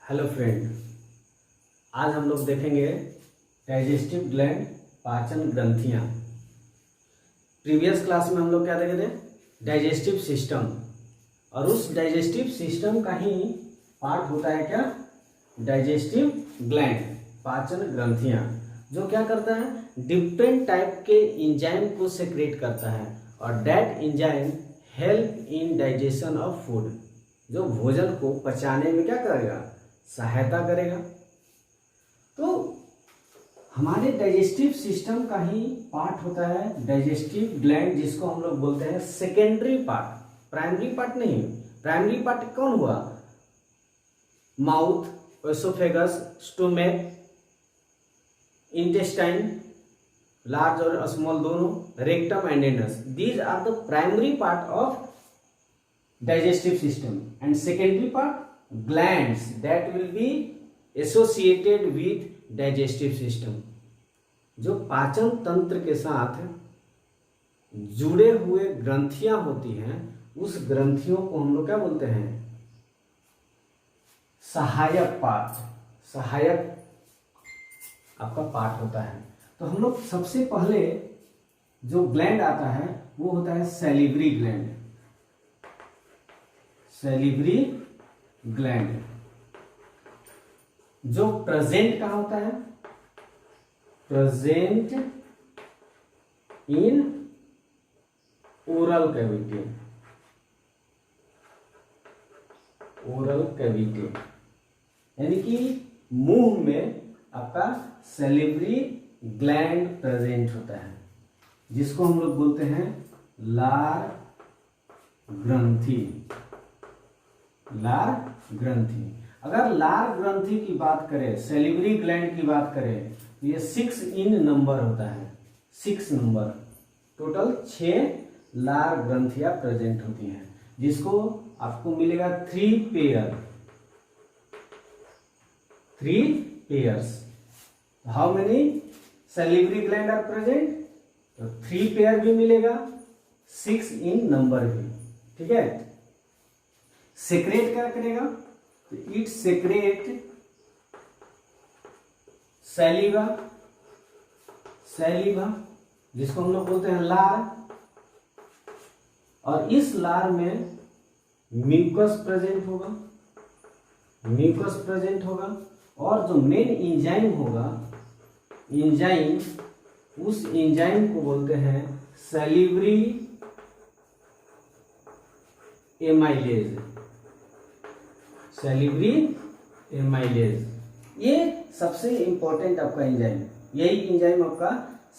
Hello friend, आज हम लोग देखेंगे डाइजेस्टिव ग्लैंड, पाचन ग्रंथियाँ। प्रीवियस क्लास में हम लोग क्या देखे थे? Digestive system. और उस डाइजेस्टिव सिस्टम का ही पार्ट होता है क्या? डाइजेस्टिव ग्लैंड, पाचन ग्रंथियाँ, जो क्या करता है? डिफरेंट टाइप के एंजाइम को सेक्रेट करता है और that enzyme help in digestion of food, जो भोजन को पचाने में क्या करेगा? सहायता करेगा। तो हमारे डाइजेस्टिव सिस्टम का ही पार्ट होता है डाइजेस्टिव ग्लैंड, जिसको हम लोग बोलते हैं सेकेंडरी पार्ट, प्राइमरी पार्ट नहीं। प्राइमरी पार्ट कौन हुआ? Mouth, oesophagus, stomach, intestine, large और स्मॉल दोनों, rectum and anus, these are the primary part of digestive system, and secondary part glands that will be associated with digestive system, जो पाचन तंत्र के साथ जुड़े हुए ग्रंथियां होती हैं। उस ग्रंथियों को हम लोग क्या बोलते हैं? सहायक पार्ट, सहायक आपका पार्ट होता है। तो हम लोग सबसे पहले जो ग्लैंड आता है वो होता है सैलिवरी ग्लैंड। सैलिवरी ग्लैंड जो प्रेजेंट कहाँ होता है? Present in oral cavity. Oral cavity यानी कि मुंह में आपका सैलिवरी ग्लैंड प्रेजेंट होता है, जिसको हम लोग बोलते हैं लार ग्रंथि। लार ग्रंथि। अगर लार ग्रंथि की बात करें, सैलिवरी ग्लैंड की बात करें, तो ये 6 इन नंबर होता है। 6 नंबर, टोटल 6 लार ग्रंथियां प्रेजेंट होती हैं, जिसको आपको मिलेगा 3 pair. 3 pairs. How many salivary gland are present? तो 3 पेयर भी मिलेगा, 6 इन नंबर भी। ठीक है। सेक्रेट क्या करेगा? तो इट सेक्रेट सैलिवा, सैलिवा जिसको हम लोग बोलते हैं लार, और इस लार में म्यूकस प्रेजेंट होगा। म्यूकस प्रेजेंट होगा और जो मेन एंजाइम होगा, एंजाइम, उस एंजाइम को बोलते हैं सैलिवरी एमाइलेज। सैलिवरी एमाइलेज ये सबसे इंपॉर्टेंट आपका एंजाइम, यही एंजाइम आपका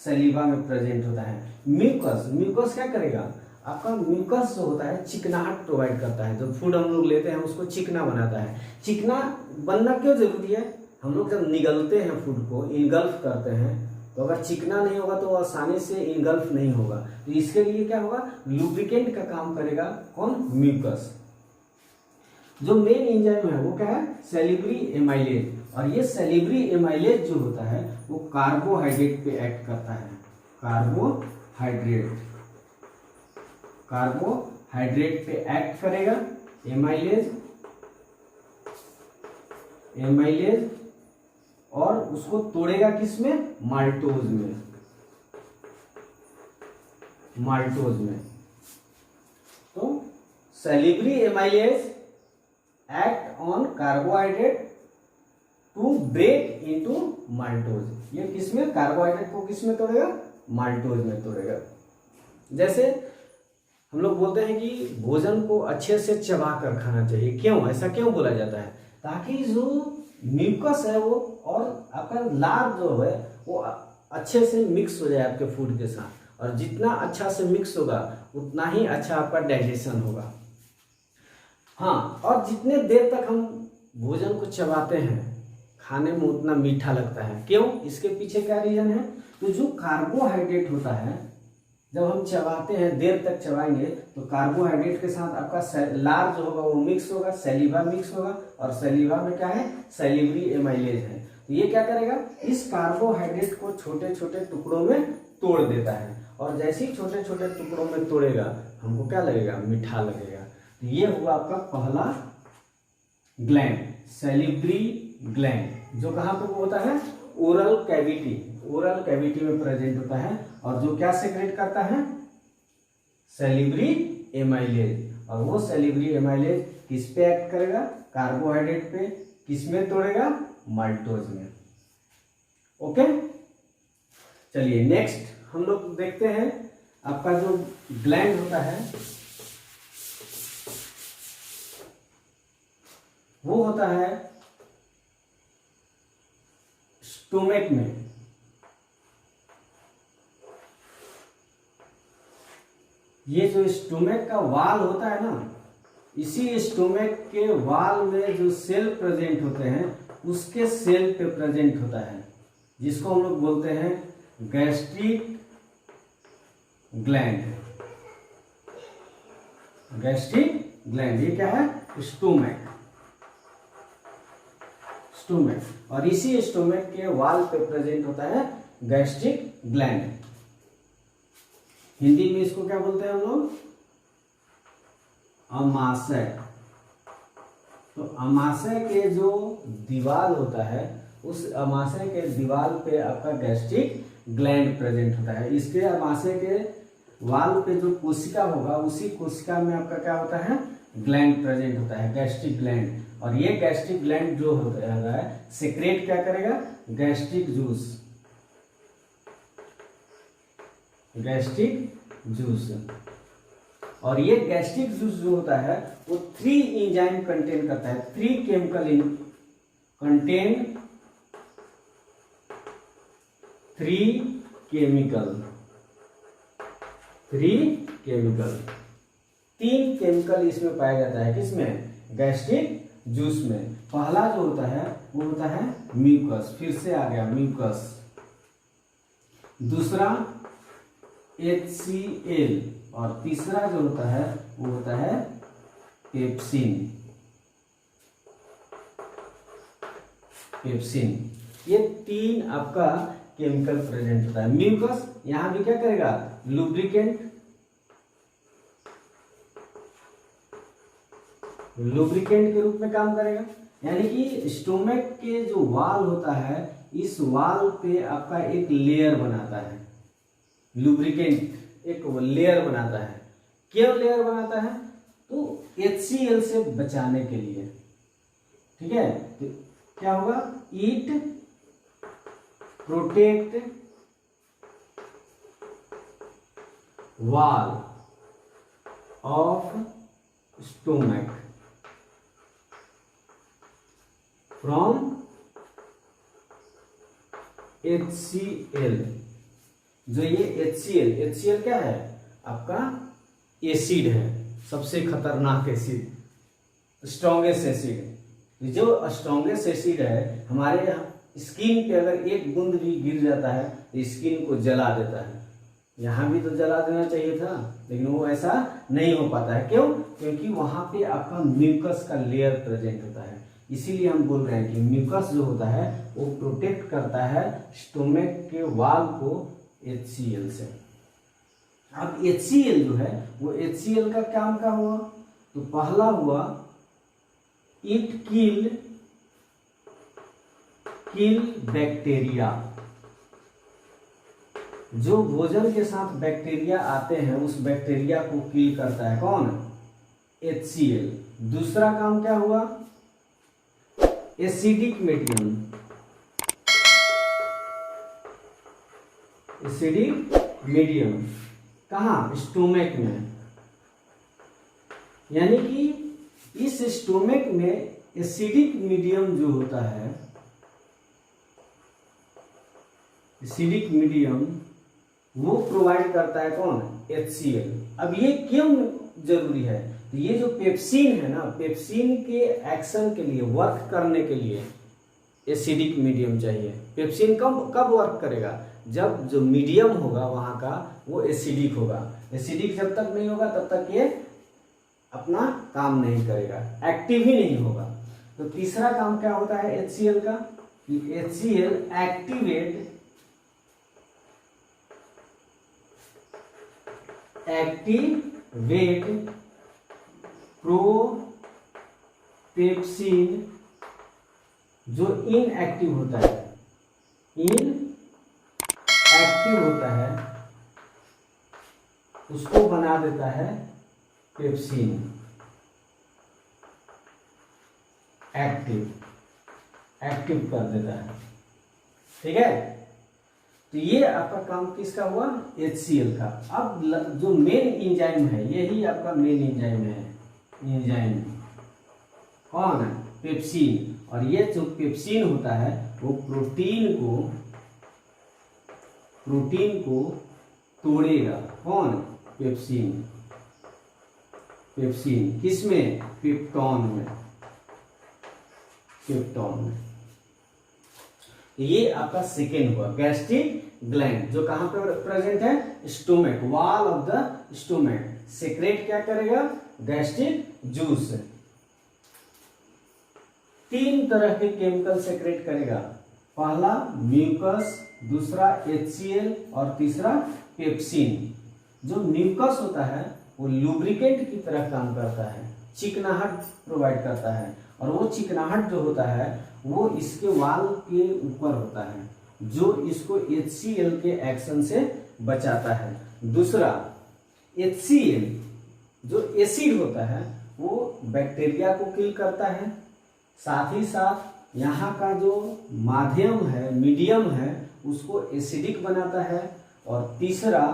सैलिवा में प्रेजेंट होता है। म्यूकस, म्यूकस क्या करेगा? आपका म्यूकस जो होता है चिकनाहट प्रोवाइड करता है। जो फूड हम लोग लेते हैं उसको चिकना बनाता है। चिकना बनना क्यों जरूरी है? हम लोग जब निगलते हैं फूड को, इनगल्फ करते हैं, तो अगर चिकना नहीं होगा तो आसानी से इनगल्फ नहीं होगा। तो इसके लिए क्या होगा? लुब्रिकेंट का काम करेगा कौन? म्यूकस। जो मेन एंजाइम है वो क्या है? Salivary amylase. और ये सैलिवरी एमाइलेज जो होता है वो कार्बोहाइड्रेट पे एक्ट करता है। कार्बोहाइड्रेट, कार्बोहाइड्रेट पे एक्ट करेगा एमाइलेज, एमाइलेज, और उसको तोड़ेगा किसमें? माल्टोज में, माल्टोज में। तो salivary amylase act on carbohydrate to break into maltose. ये किसमें? कार्बोहाइड्रेट को किसमें तोड़ेगा? माल्टोज में तोड़ेगा। जैसे हम लोग बोलते हैं कि भोजन को अच्छे से चबा कर खाना चाहिए। क्यों ऐसा क्यों बोला जाता है? ताकि जो म्यूकस है वो और आपका लार जो है वो अच्छे से मिक्स हो जाए आपके फूड के साथ, और जितना अच्छा से मिक्स होगा उतना ही अच्छा आपका डाइजेशन होगा। हाँ, और जितने देर तक हम भोजन को चबाते हैं खाने में उतना मीठा लगता है। क्यों? इसके पीछे क्या रीजन है? तो जो कार्बोहाइड्रेट होता है, जब हम चबाते हैं, देर तक चबाएंगे, तो कार्बोहाइड्रेट के साथ आपका लार जो होगा वो मिक्स होगा, सैलिवा मिक्स होगा, और सैलिवा में क्या है? सैलिवरी एमाइलेज है। तो ये क्या करेगा? इस कार्बोहाइड्रेट को छोटे छोटे टुकड़ों में तोड़ देता है, और जैसे ही छोटे छोटे टुकड़ों में तोड़ेगा हमको क्या लगेगा? मीठा लगेगा। तो ये हुआ आपका पहला ग्लैंड, सैलिब्री ग्लैंड, जो कहाँ पे होता है, ओरल कैविटी, ओरल कैविटी में प्रेजेंट होता है, और जो क्या सेक्रेट करता है, सैलिब्री एमाइलेज। और वो सैलिब्री एमाइलेज किस पे एक्ट करेगा, कार्बोहाइड्रेट पे, किस में तोड़ेगा, माल्टोज में। ओके, चलिए नेक्स्ट हम लोग देखते हैं आपका जो ग्लैंड होता है वो होता है स्टोमक में। ये जो स्टोमक का वाल होता है ना, इसी स्टोमक के वाल में जो सेल प्रेजेंट होते हैं उसके सेल पे प्रेजेंट होता है, जिसको हम लोग बोलते हैं गैस्ट्रिक ग्लैंड। गैस्ट्रिक ग्लैंड ये क्या है, स्टोमक, स्टोमक, और इसी स्टोमक के वाल पे प्रेजेंट होता है गैस्ट्रिक ग्लैंड। हिंदी में इसको क्या बोलते हैं हम लोग, अमाशय। तो अमाशय के जो दीवार होता है उस अमाशय के दीवार पे आपका गैस्ट्रिक ग्लैंड प्रेजेंट होता है। इसके अमाशय के वाल पे जो कोशिका होगा उसी कोशिका में आपका क्या होता है, ग्लैंड प्रेजेंट होता है, गैस्ट्रिक ग्लैंड। और ये गैस्ट्रिक ग्लैंड जो होता है सेक्रेट क्या करेगा, गैस्ट्रिक जूस, गैस्ट्रिक जूस। और ये गैस्ट्रिक जूस जो होता है वो 3 एंजाइम कंटेन करता है, 3 केमिकल कंटेन, 3 केमिकल, 3 केमिकल इसमें पाया जाता है, किसमें, गैस्ट्रिक जूस में। पहला जो होता है वो होता है म्यूकस, फिर से आ गया म्यूकस। दूसरा HCl, और तीसरा जो होता है वो होता है पेप्सिन। पेप्सिन, ये 3 आपका केमिकल प्रेजेंट होता है। म्यूकस यहां भी क्या करेगा, लुब्रिकेंट, लुब्रिकेंट के रूप में काम करेगा। यानी कि स्टोमक के जो वाल होता है इस वाल पे आपका एक लेयर बनाता है, लुब्रिकेंट एक लेयर बनाता है। क्यों लेयर बनाता है, तो HCl से बचाने के लिए, ठीक है। तो क्या होगा, it protect wall of stomach from HCl। जो ये HCl क्या है, आपका एसिड है, सबसे खतरनाक एसिड, स्ट्रॉन्गेस्ट एसिड। जो स्ट्रॉन्गेस्ट एसिड है हमारे स्किन पे अगर एक बूंद भी गिर जाता है तो स्किन को जला देता है। यहाँ भी तो जला देना चाहिए था, लेकिन वो ऐसा नहीं हो पाता है। क्यों? क्योंकि वहां पे आपका म्यूकस का लेयर प्रेजेंट होता है। इसीलिए हम बोल रहे हैं कि म्यूकस जो होता है वो प्रोटेक्ट करता है स्टोमक के वाल को HCl से। अब HCl जो है वो HCl का काम क्या हुआ, तो पहला हुआ इट किल बैक्टीरिया। जो भोजन के साथ बैक्टीरिया आते हैं उस बैक्टीरिया को किल करता है कौन, HCl। दूसरा काम क्या हुआ, एसिडिक मीडियम, एसिडिक मीडियम कहाँ, स्टोमक में। यानी कि इस स्टोमक में एसिडिक मीडियम जो होता है, एसिडिक मीडियम वो प्रोवाइड करता है कौन, HCl। अब ये क्यों जरूरी है, तो ये जो पेप्सिन है ना, पेप्सिन के एक्शन के लिए, वर्क करने के लिए एसिडिक मीडियम चाहिए। पेप्सिन कब वर्क करेगा, जब जो मीडियम होगा वहां का वो एसिडिक होगा। एसिडिक जब तक नहीं होगा तब तक ये अपना काम नहीं करेगा, एक्टिव ही नहीं होगा। तो तीसरा काम क्या होता है HCl का, HCl एक्टिवेट प्रोटीन पेप्सिन जो इनएक्टिव होता है, इनएक्टिव होता है, उसको बना देता है पेप्सिन एक्टिव कर देता है। ठीक है, तो ये आपका काम किसका हुआ, HCl का। अब जो मेन एंजाइम है, यही आपका मेन एंजाइम है, एंजाइम कौन है, पेप्सिन। और ये जो पेप्सिन होता है वो प्रोटीन को तोड़ेगा। कौन, पेप्सिन किसमें, पेप्टॉन में। ये आपका सेकेंड हुआ गैस्ट्रिक ग्लैंड, जो कहां पे प्रेजेंट है, stomach, wall of the stomach. Secrete क्या करेगा, गैस्ट्रिक जूस। 3 तरह के केमिकल सेक्रेट करेगा, पहला म्यूकस, दूसरा HCl और तीसरा पेप्सिन। जो म्यूकस होता है वो लुब्रिकेंट की तरह काम करता है, चिकनाहट प्रोवाइड करता है, और वो चिकनाहट जो होता है वो इसके वाल के ऊपर होता है, जो इसको HCl के एक्शन से बचाता है। दूसरा HCl जो एसिड होता है वो बैक्टीरिया को किल करता है, साथ ही साथ यहाँ का जो माध्यम है, मीडियम है, उसको एसिडिक बनाता है। और तीसरा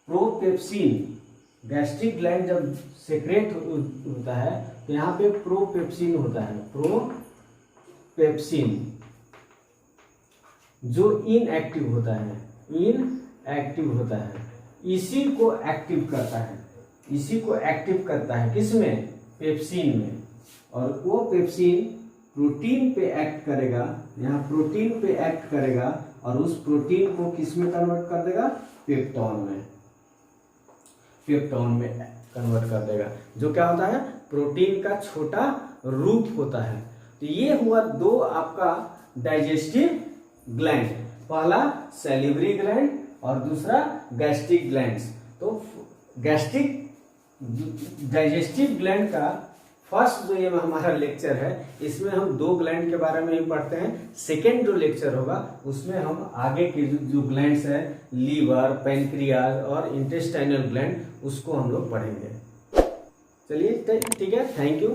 प्रोपेप्सिन, गैस्ट्रिक ग्लैंड जब सेक्रेट होता है तो यहाँ पे प्रोपेप्सिन होता है, प्रोपेप्सिन जो इनएक्टिव होता है, इसी को एक्टिव करता है, किसमें, पेप्सिन में। और वो पेप्सिन प्रोटीन पे एक्ट करेगा, यहाँ प्रोटीन पे एक्ट करेगा, और उस प्रोटीन को किस में कन्वर्ट कर देगा, पेप्टॉन में कन्वर्ट कर देगा, जो क्या होता है, प्रोटीन का छोटा रूप होता है। तो ये हुआ 2 आपका डाइजेस्टिव ग्लैंड, पहला सैलिवरी ग्लैंड और दूसरा गैस्ट्रिक ग्लैंड्स। तो गैस्ट्रिक डाइजेस्टिव ग्लैंड का फर्स्ट जो ये हमारा लेक्चर है, इसमें हम 2 ग्लैंड के बारे में ही पढ़ते हैं। सेकेंड जो लेक्चर होगा उसमें हम आगे के जो ग्लैंड्स है, लीवर, पैंक्रियाज और इंटेस्टाइनल ग्लैंड, उसको हम लोग पढ़ेंगे। चलिए ठीक है, थैंक यू।